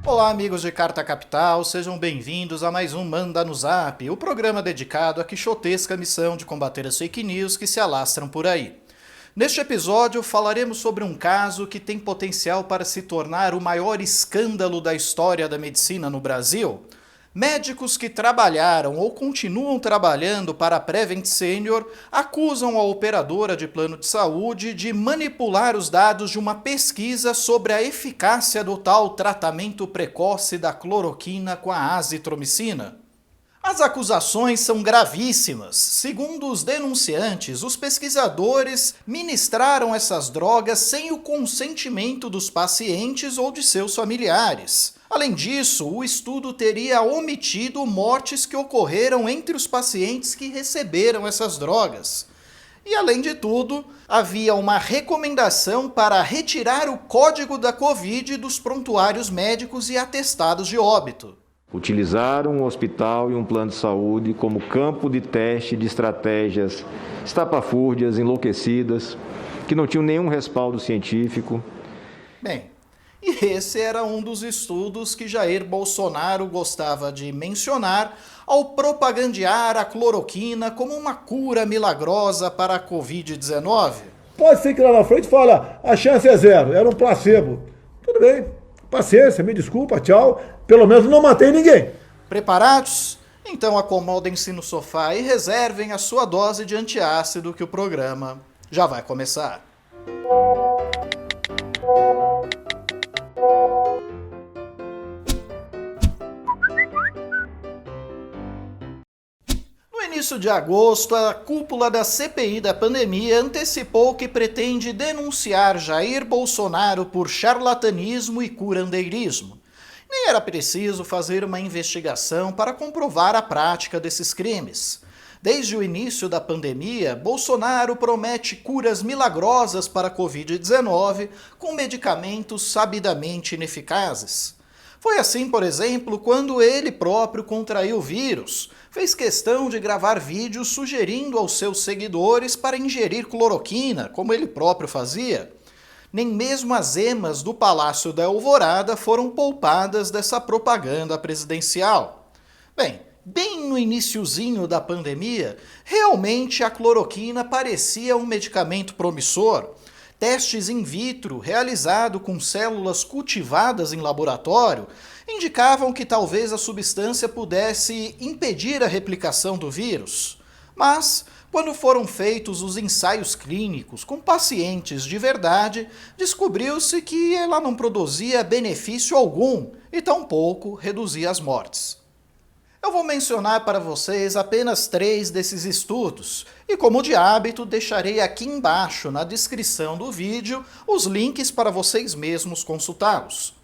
Olá, amigos de Carta Capital, sejam bem-vindos a mais um Manda no Zap, o programa dedicado à quixotesca missão de combater as fake news que se alastram por aí. Neste episódio, falaremos sobre um caso que tem potencial para se tornar o maior escândalo da história da medicina no Brasil. Médicos que trabalharam ou continuam trabalhando para a Prevent Senior acusam a operadora de plano de saúde de manipular os dados de uma pesquisa sobre a eficácia do tal tratamento precoce da cloroquina com a azitromicina. As acusações são gravíssimas. Segundo os denunciantes, os pesquisadores ministraram essas drogas sem o consentimento dos pacientes ou de seus familiares. Além disso, o estudo teria omitido mortes que ocorreram entre os pacientes que receberam essas drogas. E além de tudo, havia uma recomendação para retirar o código da Covid dos prontuários médicos e atestados de óbito. Utilizaram um hospital e um plano de saúde como campo de teste de estratégias estapafúrdias, enlouquecidas, que não tinham nenhum respaldo científico. Bem, e esse era um dos estudos que Jair Bolsonaro gostava de mencionar ao propagandear a cloroquina como uma cura milagrosa para a Covid-19. Pode ser que lá na frente fala, a chance é zero, era um placebo. Tudo bem, paciência, me desculpa, tchau. Pelo menos não matei ninguém. Preparados? Então acomodem-se no sofá e reservem a sua dose de antiácido que o programa já vai começar. No início de agosto, a cúpula da CPI da pandemia antecipou que pretende denunciar Jair Bolsonaro por charlatanismo e curandeirismo. Nem era preciso fazer uma investigação para comprovar a prática desses crimes. Desde o início da pandemia, Bolsonaro promete curas milagrosas para a Covid-19 com medicamentos sabidamente ineficazes. Foi assim, por exemplo, quando ele próprio contraiu o vírus. Fez questão de gravar vídeos sugerindo aos seus seguidores para ingerir cloroquina, como ele próprio fazia. Nem mesmo as emas do Palácio da Alvorada foram poupadas dessa propaganda presidencial. Bem no iniciozinho da pandemia, realmente a cloroquina parecia um medicamento promissor. Testes in vitro, realizados com células cultivadas em laboratório, indicavam que talvez a substância pudesse impedir a replicação do vírus. Mas, quando foram feitos os ensaios clínicos com pacientes de verdade, descobriu-se que ela não produzia benefício algum e tampouco reduzia as mortes. Eu vou mencionar para vocês apenas 3 desses estudos e, como de hábito, deixarei aqui embaixo na descrição do vídeo os links para vocês mesmos consultá-los.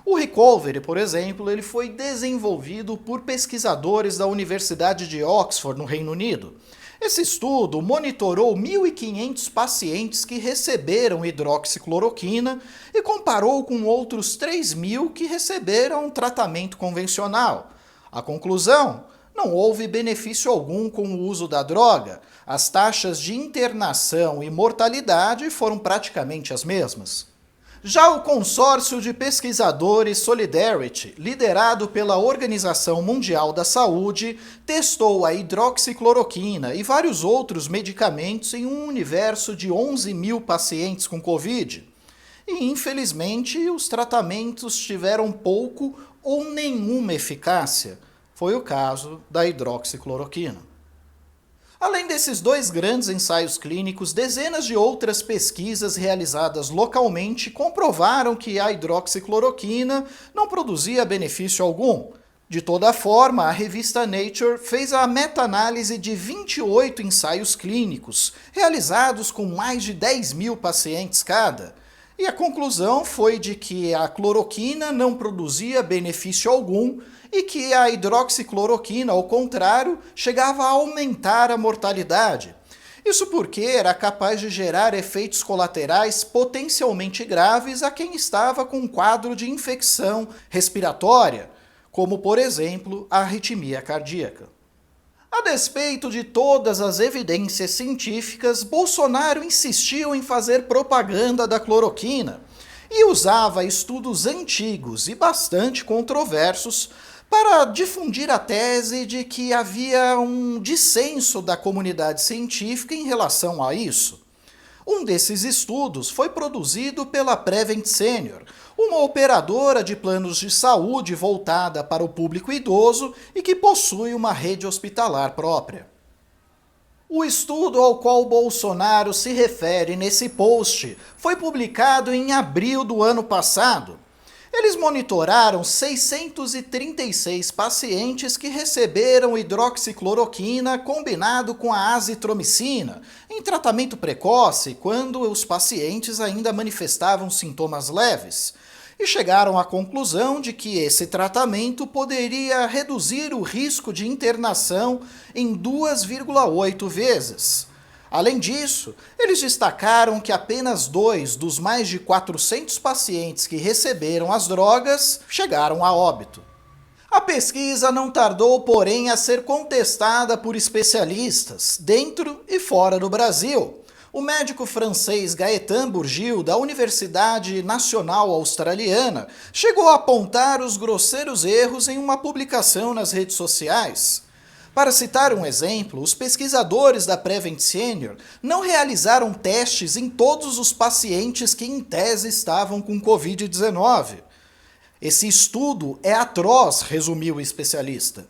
O Recovery, por exemplo, ele foi desenvolvido por pesquisadores da Universidade de Oxford, no Reino Unido. Esse estudo monitorou 1.500 pacientes que receberam hidroxicloroquina e comparou com outros 3.000 que receberam tratamento convencional. A conclusão? Não houve benefício algum com o uso da droga. As taxas de internação e mortalidade foram praticamente as mesmas. Já o consórcio de pesquisadores Solidarity, liderado pela Organização Mundial da Saúde, testou a hidroxicloroquina e vários outros medicamentos em um universo de 11.000 pacientes com Covid. E, infelizmente, os tratamentos tiveram pouco ou nenhuma eficácia. Foi o caso da hidroxicloroquina. Além desses 2 grandes ensaios clínicos, dezenas de outras pesquisas realizadas localmente comprovaram que a hidroxicloroquina não produzia benefício algum. De toda forma, a revista Nature fez a meta-análise de 28 ensaios clínicos, realizados com mais de 10.000 pacientes cada. E a conclusão foi de que a cloroquina não produzia benefício algum e que a hidroxicloroquina, ao contrário, chegava a aumentar a mortalidade. Isso porque era capaz de gerar efeitos colaterais potencialmente graves a quem estava com um quadro de infecção respiratória, como, por exemplo, a arritmia cardíaca. A despeito de todas as evidências científicas, Bolsonaro insistiu em fazer propaganda da cloroquina. e usava estudos antigos e bastante controversos para difundir a tese de que havia um dissenso da comunidade científica em relação a isso. Um desses estudos foi produzido pela Prevent Senior, uma operadora de planos de saúde voltada para o público idoso e que possui uma rede hospitalar própria. O estudo ao qual Bolsonaro se refere nesse post foi publicado em abril do ano passado. Eles monitoraram 636 pacientes que receberam hidroxicloroquina combinado com a azitromicina, em tratamento precoce, quando os pacientes ainda manifestavam sintomas leves, e chegaram à conclusão de que esse tratamento poderia reduzir o risco de internação em 2,8 vezes. Além disso, eles destacaram que apenas 2 dos mais de 400 pacientes que receberam as drogas chegaram a óbito. A pesquisa não tardou, porém, a ser contestada por especialistas, dentro e fora do Brasil. O médico francês Gaëtan Bourgil, da Universidade Nacional Australiana, chegou a apontar os grosseiros erros em uma publicação nas redes sociais. Para citar um exemplo, os pesquisadores da Prevent Senior não realizaram testes em todos os pacientes que em tese estavam com Covid-19. Esse estudo é atroz, resumiu o especialista.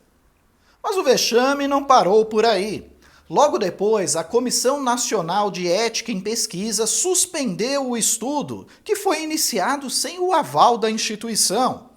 Mas o vexame não parou por aí. Logo depois, a Comissão Nacional de Ética em Pesquisa suspendeu o estudo, que foi iniciado sem o aval da instituição.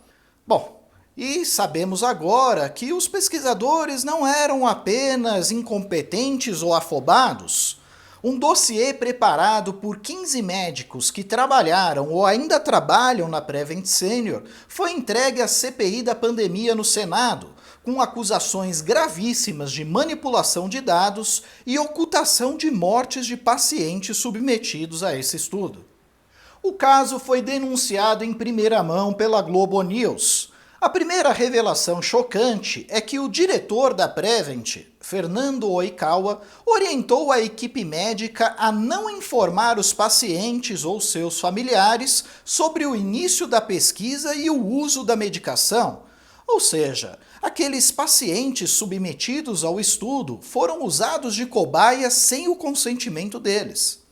Bom, e sabemos agora que os pesquisadores não eram apenas incompetentes ou afobados. Um dossiê preparado por 15 médicos que trabalharam ou ainda trabalham na Prevent Senior foi entregue à CPI da pandemia no Senado, com acusações gravíssimas de manipulação de dados e ocultação de mortes de pacientes submetidos a esse estudo. O caso foi denunciado em primeira mão pela Globo News. A primeira revelação chocante é que o diretor da Prevent, Fernando Oikawa, orientou a equipe médica a não informar os pacientes ou seus familiares sobre o início da pesquisa e o uso da medicação. Ou seja, aqueles pacientes submetidos ao estudo foram usados de cobaia sem o consentimento deles.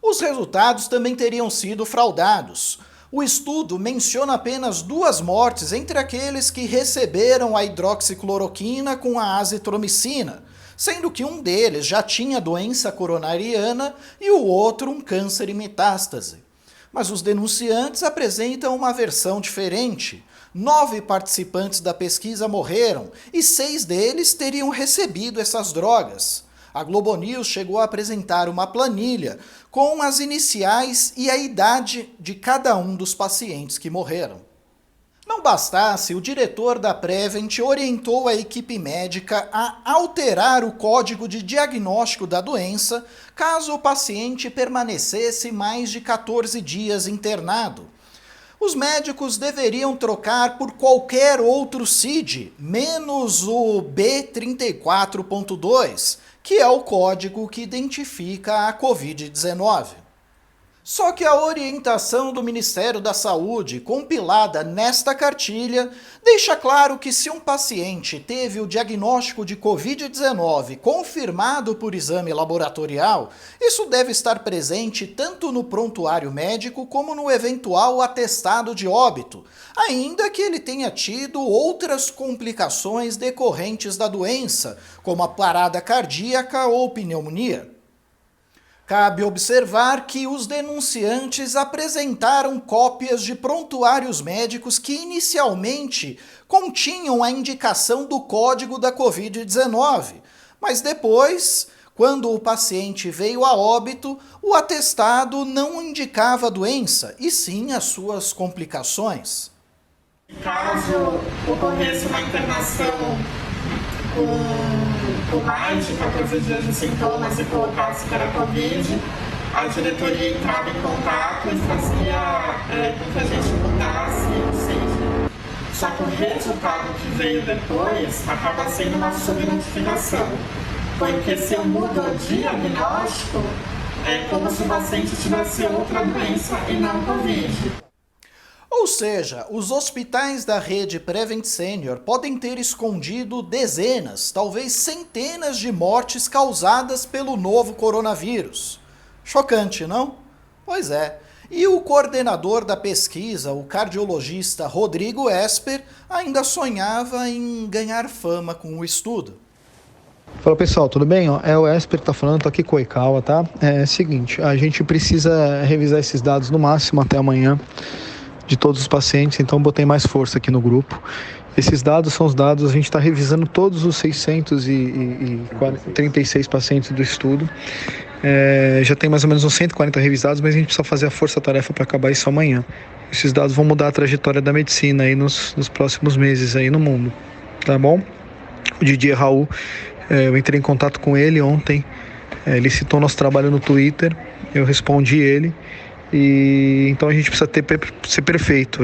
Os resultados também teriam sido fraudados. O estudo menciona apenas 2 mortes entre aqueles que receberam a hidroxicloroquina com a azitromicina, sendo que um deles já tinha doença coronariana e o outro um câncer em metástase. Mas os denunciantes apresentam uma versão diferente. 9 participantes da pesquisa morreram e 6 deles teriam recebido essas drogas. A Globo News chegou a apresentar uma planilha com as iniciais e a idade de cada um dos pacientes que morreram. Não bastasse, o diretor da Prevent orientou a equipe médica a alterar o código de diagnóstico da doença caso o paciente permanecesse mais de 14 dias internado. Os médicos deveriam trocar por qualquer outro CID, menos o B34.2, que é o código que identifica a Covid-19. Só que a orientação do Ministério da Saúde, compilada nesta cartilha, deixa claro que se um paciente teve o diagnóstico de Covid-19 confirmado por exame laboratorial, isso deve estar presente tanto no prontuário médico como no eventual atestado de óbito, ainda que ele tenha tido outras complicações decorrentes da doença, como a parada cardíaca ou pneumonia. Cabe observar que os denunciantes apresentaram cópias de prontuários médicos que inicialmente continham a indicação do código da Covid-19, mas depois, quando o paciente veio a óbito, o atestado não indicava a doença, e sim as suas complicações. Caso ocorresse uma internação com mais de 14 dias de sintomas e colocasse que era Covid, a diretoria entrava em contato e fazia com que a gente mudasse, ou seja, só que o resultado que veio depois acaba sendo uma subnotificação, porque se eu mudo o diagnóstico, é como se o paciente tivesse outra doença e não Covid. Ou seja, os hospitais da rede Prevent Senior podem ter escondido dezenas, talvez centenas de mortes causadas pelo novo coronavírus. Chocante, não? Pois é. E o coordenador da pesquisa, o cardiologista Rodrigo Esper, ainda sonhava em ganhar fama com o estudo. Fala pessoal, tudo bem? É o Esper que tá falando, tô aqui com o Oikawa, tá? É o seguinte, a gente precisa revisar esses dados no máximo até amanhã de todos os pacientes, então botei mais força aqui no grupo. Esses dados são os dados, a gente está revisando todos os 636 pacientes do estudo. Já tem mais ou menos uns 140 revisados, mas a gente precisa fazer a força-tarefa para acabar isso amanhã. Esses dados vão mudar a trajetória da medicina aí nos próximos meses aí no mundo, tá bom? O Didier Raul, eu entrei em contato com ele ontem, ele citou nosso trabalho no Twitter, eu respondi ele, e então a gente precisa ser perfeito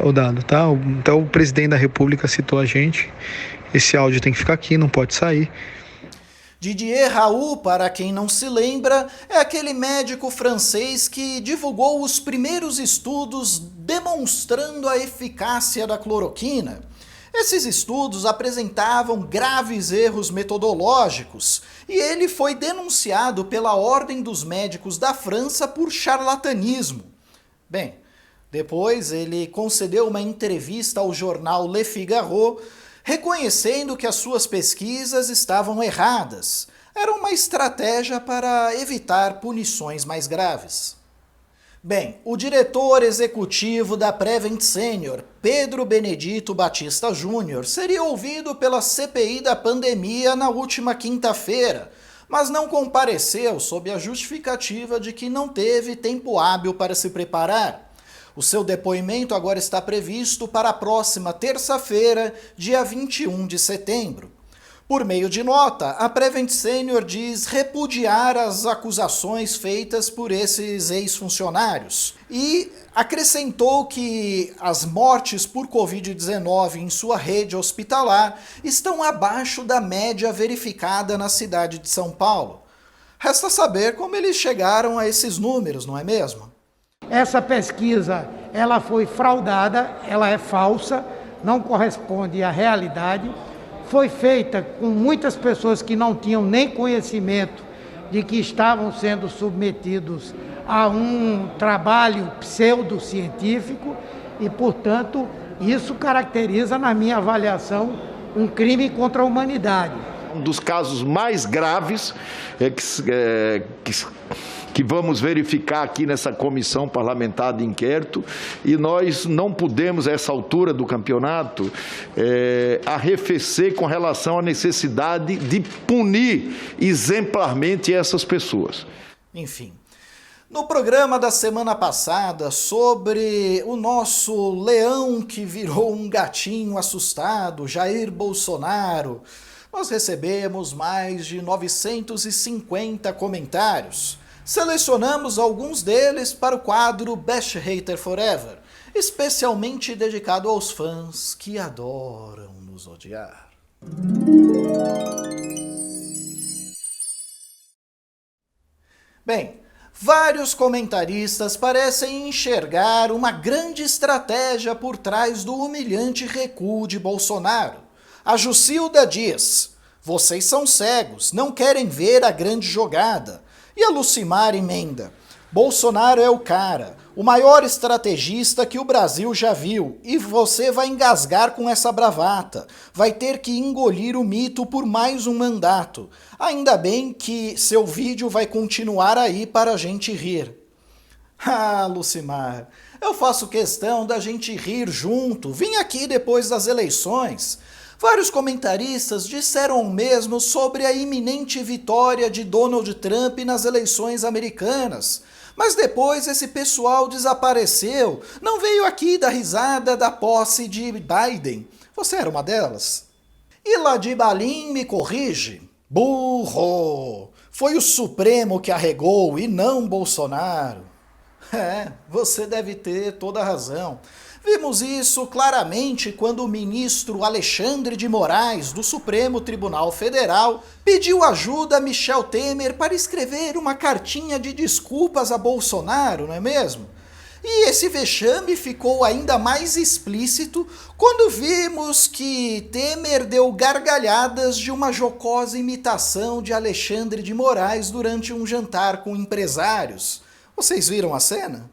o dado, tá? Então o presidente da República citou a gente, esse áudio tem que ficar aqui, não pode sair. Didier Raoult, para quem não se lembra, é aquele médico francês que divulgou os primeiros estudos demonstrando a eficácia da cloroquina. Esses estudos apresentavam graves erros metodológicos e ele foi denunciado pela Ordem dos Médicos da França por charlatanismo. Bem, depois ele concedeu uma entrevista ao jornal Le Figaro, reconhecendo que as suas pesquisas estavam erradas. Era uma estratégia para evitar punições mais graves. Bem, o diretor executivo da Prevent Senior, Pedro Benedito Batista Júnior, seria ouvido pela CPI da pandemia na última quinta-feira, mas não compareceu sob a justificativa de que não teve tempo hábil para se preparar. O seu depoimento agora está previsto para a próxima terça-feira, dia 21 de setembro. Por meio de nota, a Prevent Senior diz repudiar as acusações feitas por esses ex-funcionários e acrescentou que as mortes por Covid-19 em sua rede hospitalar estão abaixo da média verificada na cidade de São Paulo. Resta saber como eles chegaram a esses números, não é mesmo? Essa pesquisa, ela foi fraudada, ela é falsa, não corresponde à realidade. Foi feita com muitas pessoas que não tinham nem conhecimento de que estavam sendo submetidos a um trabalho pseudocientífico e, portanto, isso caracteriza, na minha avaliação, um crime contra a humanidade. Um dos casos mais graves que vamos verificar aqui nessa comissão parlamentar de inquérito, e nós não podemos, a essa altura do campeonato, arrefecer com relação à necessidade de punir exemplarmente essas pessoas. Enfim, no programa da semana passada, sobre o nosso leão que virou um gatinho assustado, Jair Bolsonaro, nós recebemos mais de 950 comentários. Selecionamos alguns deles para o quadro Best Hater Forever, especialmente dedicado aos fãs que adoram nos odiar. Bem, vários comentaristas parecem enxergar uma grande estratégia por trás do humilhante recuo de Bolsonaro. A Jucilda diz: vocês são cegos, não querem ver a grande jogada. E a Lucimar emenda: Bolsonaro é o cara, o maior estrategista que o Brasil já viu, e você vai engasgar com essa bravata, vai ter que engolir o mito por mais um mandato. Ainda bem que seu vídeo vai continuar aí para a gente rir. Ah, Lucimar, eu faço questão da gente rir junto, vim aqui depois das eleições. Vários comentaristas disseram o mesmo sobre a iminente vitória de Donald Trump nas eleições americanas. Mas depois esse pessoal desapareceu, não veio aqui dar risada da posse de Biden. Você era uma delas? E Ladibalim me corrige: burro! Foi o Supremo que arregou e não Bolsonaro. Você deve ter toda a razão. Vimos isso claramente quando o ministro Alexandre de Moraes, do Supremo Tribunal Federal, pediu ajuda a Michel Temer para escrever uma cartinha de desculpas a Bolsonaro, não é mesmo? E esse vexame ficou ainda mais explícito quando vimos que Temer deu gargalhadas de uma jocosa imitação de Alexandre de Moraes durante um jantar com empresários. Vocês viram a cena?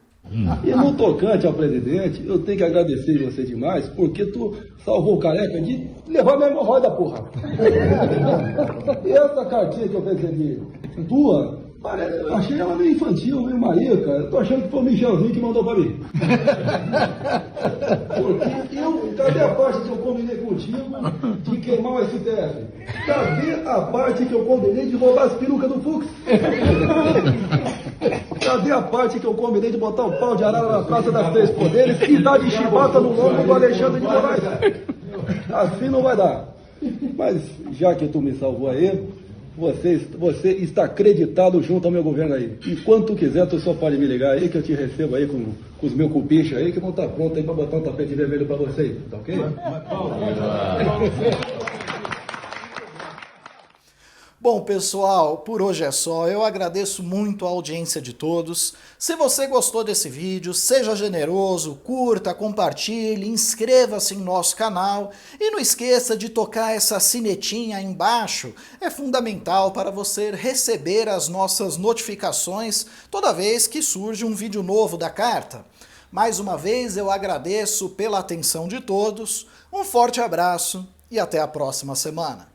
E no tocante ao presidente, eu tenho que agradecer você demais, porque tu salvou o careca de levar minha hemorroida, porra. E essa cartinha que eu recebi tua, eu achei ela meio infantil, meio marica. Eu tô achando que foi o Michelzinho que mandou pra mim. Porque cadê a parte que eu combinei contigo de queimar o STF? Cadê a parte que eu combinei de roubar as perucas do Fux? Cadê a parte que eu combinei de botar o pau de arara na praça das três poderes e dar de chibata no lombo do Alexandre de Moraes? Assim não vai dar. Mas já que tu me salvou aí, você está acreditado junto ao meu governo aí. E quando tu quiser, tu só pode me ligar aí que eu te recebo aí com os meus cupichos aí que vão estar prontos aí para botar um tapete vermelho para vocês, tá ok? Bom, pessoal, por hoje é só. Eu agradeço muito a audiência de todos. Se você gostou desse vídeo, seja generoso, curta, compartilhe, inscreva-se em nosso canal e não esqueça de tocar essa sinetinha aí embaixo. É fundamental para você receber as nossas notificações toda vez que surge um vídeo novo da Carta. Mais uma vez eu agradeço pela atenção de todos, um forte abraço e até a próxima semana.